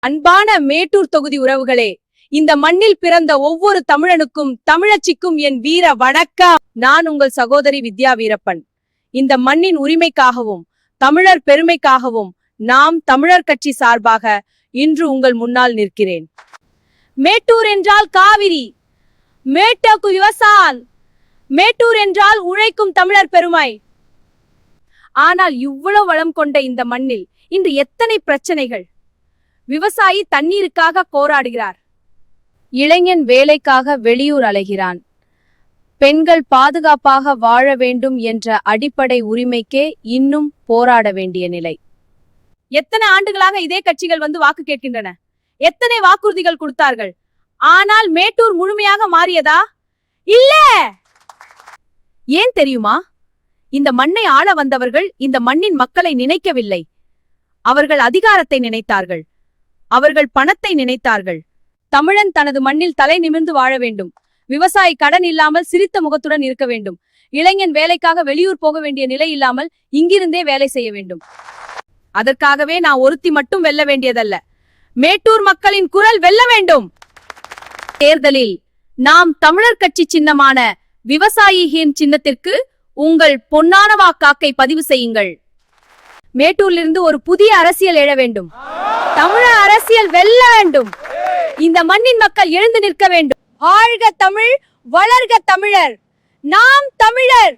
அன்பான மேட்டூர் தொகுதி உறவுகளே, இந்த மண்ணில் பிறந்த ஒவ்வொரு தமிழனுக்கும் தமிழச்சிக்கும் என் வீர வணக்கம். நான் உங்கள் சகோதரி வித்யா வீரப்பன். இந்த மண்ணின் உரிமைக்காகவும் தமிழர் பெருமைக்காகவும் நாம் தமிழர் கட்சி சார்பாக இன்று உங்கள் முன்னால் நிற்கிறேன். மேட்டூர் என்றால் காவிரி, மேட்டூக்கு விவசாயம், மேட்டூர் என்றால் உழைக்கும் தமிழர் பெருமை. ஆனால் இவ்வளவு வளம் கொண்ட இந்த மண்ணில் இன்று எத்தனை பிரச்சனைகள். விவசாயி தண்ணீருக்காக போராடுகிறார், இளைஞன் வேலைக்காக வெளியூர் அலைகிறான், பெண்கள் பாதுகாப்பாக வாழ வேண்டும் என்ற அடிப்படை உரிமைக்கே இன்னும் போராட வேண்டிய நிலை. எத்தனை ஆண்டுகளாக இதே கட்சிகள் வந்து வாக்கு கேட்கின்றன, எத்தனை வாக்குறுதிகள் கொடுத்தார்கள். ஆனால் மேட்டூர் முழுமையாக மாறியதா? இல்ல. ஏன் தெரியுமா? இந்த மண்ணை ஆள வந்தவர்கள் இந்த மண்ணின் மக்களை நினைக்கவில்லை. அவர்கள் அதிகாரத்தை நினைத்தார்கள், அவர்கள் பணத்தை நினைத்தார்கள். தமிழன் தனது மண்ணில் தலை நிமிர்ந்து வாழ வேண்டும், விவசாயி கடன் இல்லாமல் சிரித்த முகத்துடன் இருக்க வேண்டும், இளைஞன் வேலைக்காக வெளியூர் போக வேண்டிய நிலை இல்லாமல் இங்கிருந்தே வேலை செய்ய வேண்டும். அதற்காகவே நான் ஒருத்தி மட்டும் வெல்ல வேண்டியதல்ல, மேட்டூர் மக்களின் குரல் வெல்ல வேண்டும். தேர்தலில் நாம் தமிழர் கட்சி சின்னமான விவசாயியின் சின்னத்திற்கு உங்கள் பொன்னான வாக்காக்கை பதிவு செய்யுங்கள். மேட்டூரிலிருந்து ஒரு புதிய அரசியல் எழ வேண்டும், தமிழர் அரசியல் வெல்ல வேண்டும், இந்த மண்ணின் மக்கள் எழுந்து நிற்க வேண்டும். வாழ்க தமிழ், வளர்க தமிழர், நாம் தமிழர்.